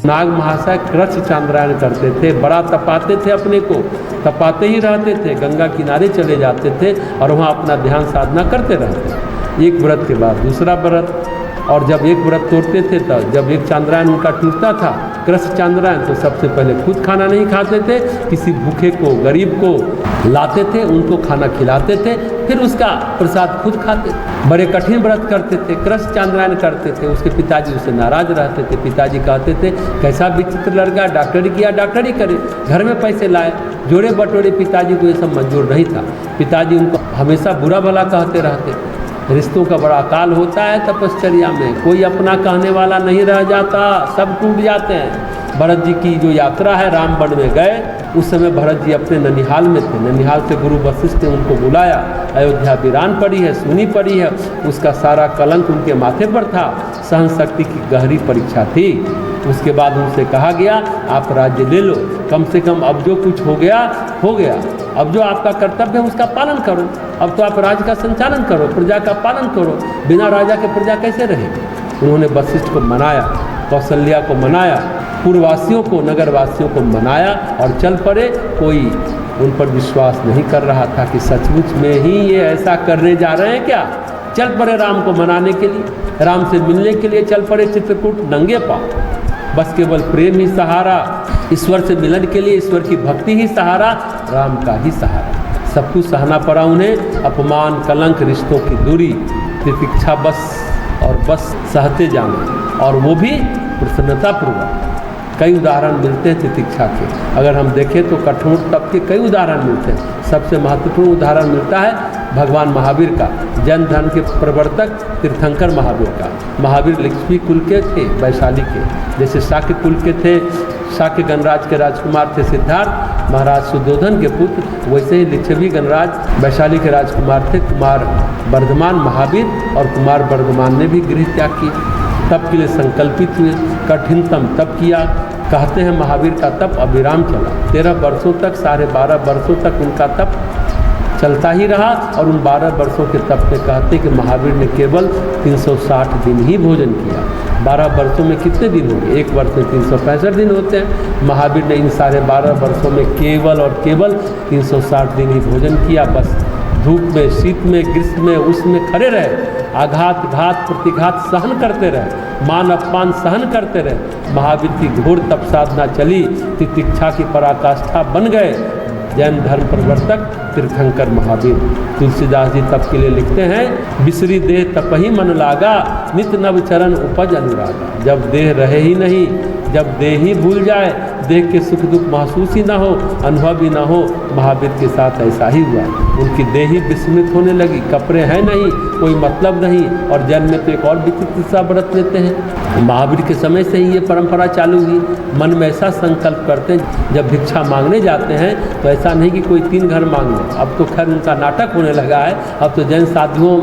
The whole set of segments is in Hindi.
नाग महाशय कृष्ण चांद्रायण करते थे, बड़ा तपाते थे, अपने को तपाते ही रहते थे, गंगा किनारे चले जाते थे और वहाँ अपना ध्यान साधना करते रहते, एक व्रत के बाद दूसरा व्रत। और जब एक व्रत तोड़ते थे तो जब एक चांद्रायण उनका टूटता था, कृष्ण चांद्रायण, तो सबसे पहले खुद खाना नहीं खाते थे, किसी भूखे को, गरीब को लाते थे, उनको खाना खिलाते थे, फिर उसका प्रसाद खुद खाते। बड़े कठिन व्रत करते थे, कृष्ण चांद्रायण करते थे। उसके पिताजी उससे नाराज रहते थे, पिताजी कहते थे कैसा विचित्र लड़का, डॉक्टरी किया, डॉक्टरी करे, घर में पैसे लाए, जोड़े बटोरे। पिताजी को ये सब मंजूर नहीं था, पिताजी उनको हमेशा बुरा भला कहते रहते। रिश्तों का बड़ा अकाल होता है तपश्चर्या में, कोई अपना कहने वाला नहीं रह जाता, सब टूट जाते हैं। भरत जी की जो यात्रा है, रामबन में गए, उस समय भरत जी अपने ननिहाल में थे, ननिहाल से गुरु वशिष्ठ ने उनको बुलाया, अयोध्या वीरान पड़ी है, सुनी पड़ी है, उसका सारा कलंक उनके माथे पर था, सहन शक्ति की गहरी परीक्षा थी। उसके बाद उनसे कहा गया आप राज्य ले लो, कम से कम अब जो कुछ हो गया हो गया, अब जो आपका कर्तव्य है उसका पालन करो, अब तो आप राज्य का संचालन करो, प्रजा का पालन करो, बिना राजा के प्रजा कैसे रहेगी। उन्होंने वशिष्ठ को मनाया, कौशल्या को मनाया, पूर्ववासियों को, नगरवासियों को मनाया और चल पड़े। कोई उन पर विश्वास नहीं कर रहा था कि सचमुच में ही ये ऐसा करने जा रहे हैं क्या। चल पड़े राम को मनाने के लिए, राम से मिलने के लिए चल पड़े चित्रकूट नंगे पांव, बस केवल प्रेम ही सहारा, ईश्वर से मिलन के लिए ईश्वर की भक्ति ही सहारा, राम का ही सहारा। सब कुछ सहना पड़ा उन्हें, अपमान, कलंक, रिश्तों की दूरी, तितिक्षा, बस सहते जाना, और वो भी प्रसन्नतापूर्वक। कई उदाहरण मिलते हैं तितिक्षा के, अगर हम देखें तो कठोर तप के कई उदाहरण मिलते हैं। सबसे महत्वपूर्ण उदाहरण मिलता है भगवान महावीर का, जैन धर्म के प्रवर्तक तीर्थंकर महावीर का। महावीर लिच्छवी कुल के थे, वैशाली के, जैसे शाक्य कुल के थे, शाक्य गणराज के राजकुमार थे सिद्धार्थ, महाराज सुद्धोधन के पुत्र, वैसे ही लिच्छवी गणराज वैशाली के राजकुमार थे कुमार वर्धमान महावीर, और कुमार वर्धमान ने भी गृह त्याग किया, तप के लिए संकल्पित हुए, कठिनतम तप किया। कहते हैं महावीर का तप अविराम चला, 13 वर्षों तक, 12.5 वर्षों तक उनका तप चलता ही रहा। और उन 12 वर्षों के तप में कहते कि महावीर ने केवल 360 दिन ही भोजन किया। 12 वर्षों में कितने दिन होंगे, एक वर्ष में 365 दिन होते हैं। महावीर ने इन 12.5 वर्षों में केवल और केवल 360 दिन ही भोजन किया। बस धूप में, शीत में, ग्रीष्म में, उसमें खड़े रहे, आघात, घात, प्रतिघात सहन करते रहे, मान अपमान सहन करते रहे। महावीर की घोर तप साधना चली, तितिक्षा की पराकाष्ठा बन गए जैन धर्म प्रवर्तक तीर्थंकर महावीर। तुलसीदास जी तप के लिए लिखते हैं, बिसरी देह तपहि मन लागा, नित नव चरण उपज अनुरागा। जब देह रहे ही नहीं, जब देह ही भूल जाए, देह के सुख दुख महसूस ही ना हो, अनुभव ही ना हो, महावीर के साथ ऐसा ही हुआ। उनकी देह ही विस्मृत होने लगी, कपड़े हैं नहीं, कोई मतलब नहीं, और जैन में तो एक और विचित्र सा व्रत लेते हैं। महावीर के समय से ही ये परंपरा चालू हुई। मन में ऐसा संकल्प करते हैं, जब भिक्षा मांगने जाते हैं तो ऐसा नहीं कि कोई 3 घर मांग ले, अब तो खैर उनका नाटक होने लगा है, अब तो जैन साधुओं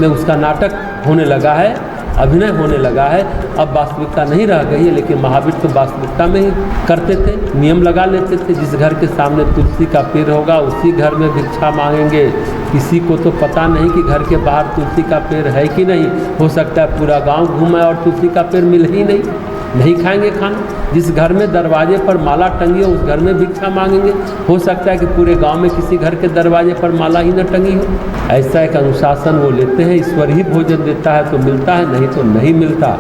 में उसका नाटक होने लगा है, अभिनय होने लगा है, अब वास्तविकता नहीं रह गई है। लेकिन महावीर तो वास्तविकता में ही करते थे, नियम लगा लेते थे, जिस घर के सामने तुलसी का पेड़ होगा उसी घर में भिक्षा मांगेंगे। किसी को तो पता नहीं कि घर के बाहर तुलसी का पेड़ है कि नहीं, हो सकता है पूरा गांव घूमे और तुलसी का पेड़ मिले ही नहीं खाएंगे खाना। जिस घर में दरवाजे पर माला टंगी हो उस घर में भिक्षा मांगेंगे, हो सकता है कि पूरे गांव में किसी घर के दरवाजे पर माला ही न टंगी हो। ऐसा एक अनुशासन वो लेते हैं, ईश्वर ही भोजन देता है तो मिलता है, नहीं तो नहीं मिलता।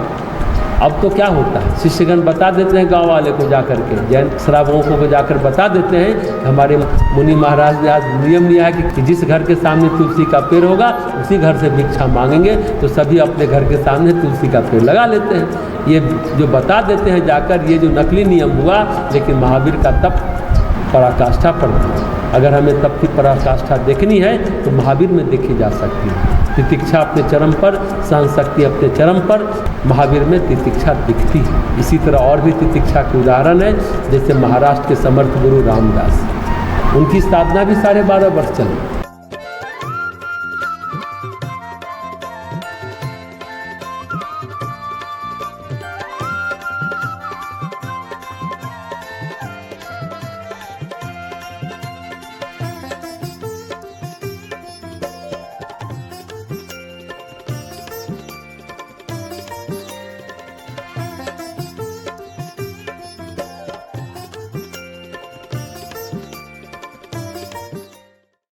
अब तो क्या होता है, शिष्यगण बता देते हैं गांव वाले को जाकर के, जैन श्रावकों को जाकर बता देते हैं, हमारे मुनि महाराज ने आज नियम लिया है कि जिस घर के सामने तुलसी का पेड़ होगा उसी घर से भिक्षा मांगेंगे। तो सभी अपने घर के सामने तुलसी का पेड़ लगा लेते हैं। ये जो बता देते हैं जाकर, ये जो नकली नियम हुआ, लेकिन महावीर का तप पराकाष्ठा पर था। अगर हमें तप की पराकाष्ठा देखनी है तो महावीर में देखी जा सकती है। तितिक्षा अपने चरम पर, सहन शक्ति अपने चरम पर, महावीर में तितिक्षा दिखती है। इसी तरह और भी तितिक्षा के उदाहरण है, जैसे महाराष्ट्र के समर्थ गुरु रामदास, उनकी साधना भी 12.5 वर्ष चली।